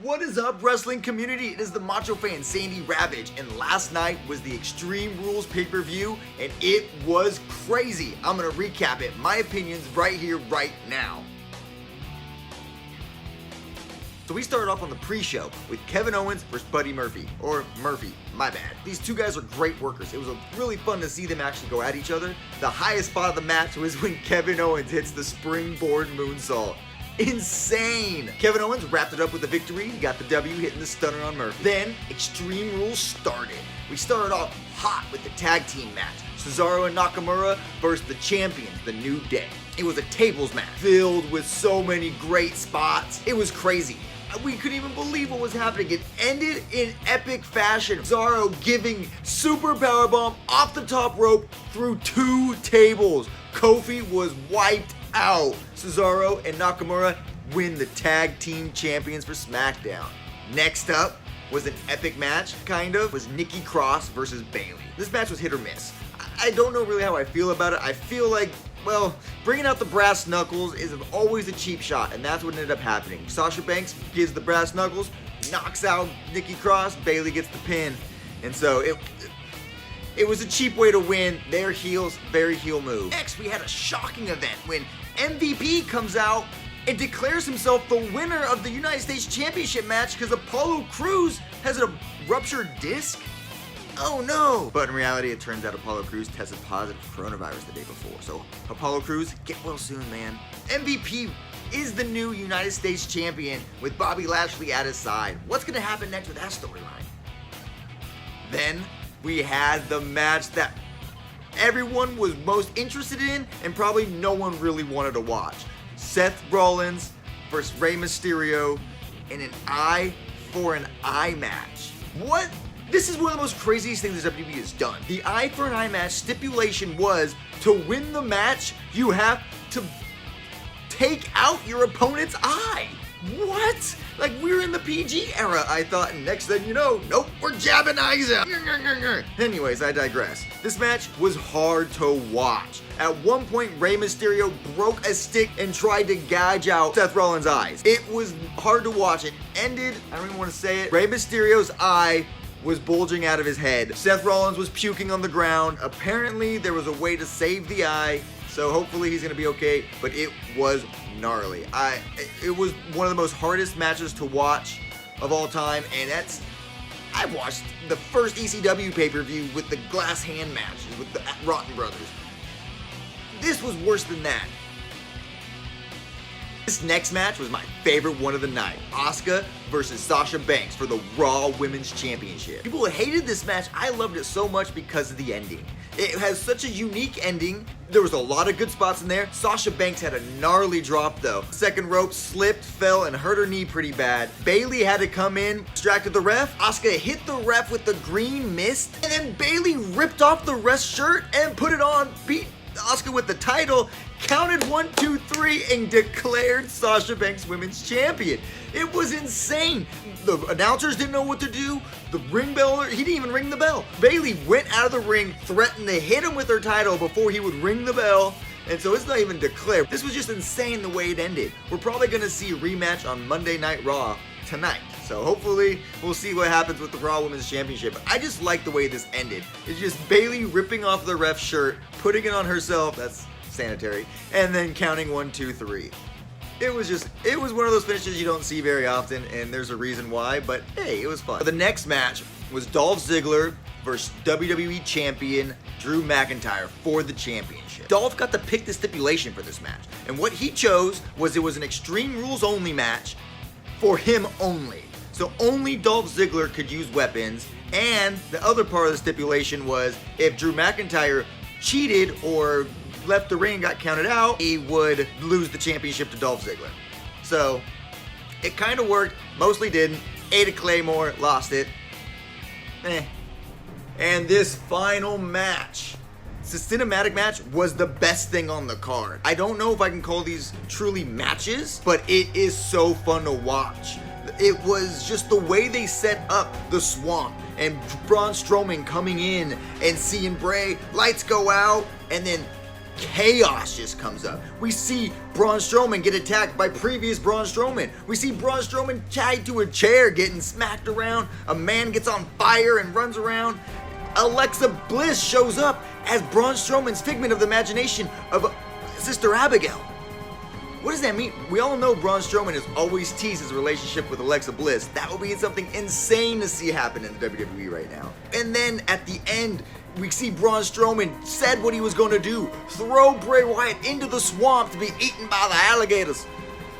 What is up, wrestling community? It is the Macho Fan, Sandy Ravage, and last night was the Extreme Rules pay-per-view, and it was crazy. I'm gonna recap it, my opinions right here, right now. So we started off on the pre-show with Kevin Owens versus Buddy Murphy, or Murphy, my bad. These two guys are great workers. It was really fun to see them actually go at each other. The highest spot of the match was when Kevin Owens hits the springboard moonsault. Insane! Kevin Owens wrapped it up with a victory. He got the W, hitting the stunner on Murphy. Then, Extreme Rules started. We started off hot with the tag team match. Cesaro and Nakamura versus the champions, the New Day. It was a tables match, filled with so many great spots. It was crazy. We couldn't even believe what was happening. It ended in epic fashion. Cesaro giving super powerbomb off the top rope through 2 tables. Kofi was wiped out. Cesaro and Nakamura win the tag team champions for SmackDown. Next up was an epic match, was Nikki Cross versus Bayley. This match was hit or miss. I don't know really how I feel about it. I feel like, well, bringing out the brass knuckles is always a cheap shot, and that's what ended up happening. Sasha Banks gives the brass knuckles, knocks out Nikki Cross, Bayley gets the pin, and so it was a cheap way to win. Their heels, very heel move. Next, we had a shocking event when MVP comes out and declares himself the winner of the United States Championship match because Apollo Crews has a ruptured disc. Oh no! But in reality, it turns out Apollo Crews tested positive for coronavirus the day before. So Apollo Crews, get well soon, man. MVP is the new United States champion with Bobby Lashley at his side. What's gonna happen next with that storyline? Then we had the match that everyone was most interested in and probably no one really wanted to watch. Seth Rollins versus Rey Mysterio in an eye for an eye match. What? This is one of the most craziest things that WWE has done. The eye for an eye match stipulation was to win the match, you have to take out your opponent's eye. What? Like, we're in the PG era, I thought, and next thing you know, nope, we're jabbing eyes out. Anyways, I digress. This match was hard to watch. At one point, Rey Mysterio broke a stick and tried to gouge out Seth Rollins' eyes. It was hard to watch. It ended, I don't even want to say it, Rey Mysterio's eye was bulging out of his head. Seth Rollins was puking on the ground. Apparently, there was a way to save the eye, so hopefully he's gonna be okay, but it was gnarly. It was one of the most hardest matches to watch of all time, and I watched the first ECW pay-per-view with the glass hand matches with the Rotten Brothers. This was worse than that. This next match was my favorite one of the night. Asuka versus Sasha Banks for the Raw Women's Championship. People hated this match. I loved it so much because of the ending. It has such a unique ending. There was a lot of good spots in there. Sasha Banks had a gnarly drop though. Second rope, slipped, fell, and hurt her knee pretty bad. Bayley had to come in, distracted the ref. Asuka hit the ref with the green mist, and then Bayley ripped off the ref's shirt and put it on, beat Asuka with the title, counted 1, 2, 3, and declared Sasha Banks Women's Champion. It was insane. The announcers didn't know what to do. The ring bell, he didn't even ring the bell. Bayley went out of the ring, threatened to hit him with her title before he would ring the bell. And so it's not even declared. This was just insane the way it ended. We're probably gonna see a rematch on Monday Night Raw tonight. So hopefully we'll see what happens with the Raw Women's Championship. I just like the way this ended. It's just Bayley ripping off the ref's shirt, putting it on herself, that's sanitary, and then counting 1, 2, 3. It was one of those finishes you don't see very often, and there's a reason why, but hey, it was fun. The next match was Dolph Ziggler versus WWE Champion Drew McIntyre for the championship. Dolph got to pick the stipulation for this match, and what he chose was it was an Extreme Rules only match for him only. So only Dolph Ziggler could use weapons, and the other part of the stipulation was if Drew McIntyre cheated or left the ring and got counted out, he would lose the championship to Dolph Ziggler. So it kind of worked, mostly didn't. Ada Claymore lost it. And this final match, the cinematic match, was the best thing on the card. I don't know if I can call these truly matches, but it is so fun to watch. It was just the way they set up the swamp and Braun Strowman coming in and seeing Bray, lights go out, and then chaos just comes up. We see Braun Strowman get attacked by previous Braun Strowman. We see Braun Strowman tied to a chair getting smacked around. A man gets on fire and runs around. Alexa Bliss shows up as Braun Strowman's figment of the imagination of Sister Abigail. What does that mean? We all know Braun Strowman has always teased his relationship with Alexa Bliss. That would be something insane to see happen in the WWE right now. And then at the end, we see Braun Strowman said what he was going to do. Throw Bray Wyatt into the swamp to be eaten by the alligators.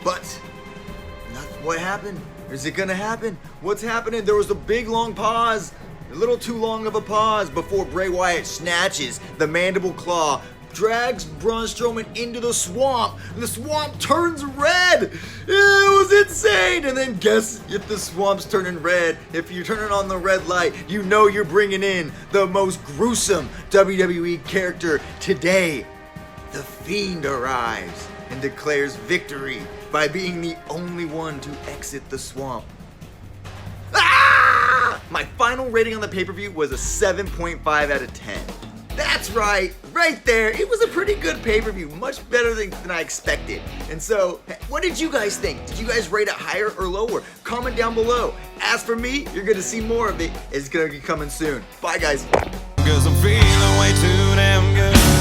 But what happened? Is it going to happen? What's happening? There was a big long pause. A little too long of a pause before Bray Wyatt snatches the mandible claw, drags Braun Strowman into the swamp, and the swamp turns red. It was insane. And then guess if the swamp's turning red, if you're turning on the red light, you know you're bringing in the most gruesome WWE character today. The Fiend arrives and declares victory by being the only one to exit the swamp. My final rating on the pay-per-view was a 7.5 out of 10. That's right there. It was a pretty good pay-per-view, much better than I expected. And so, what did you guys think? Did you guys rate it higher or lower? Comment down below. As for me, you're gonna see more of it. It's gonna be coming soon. Bye, guys. 'Cause I'm feeling way too damn good.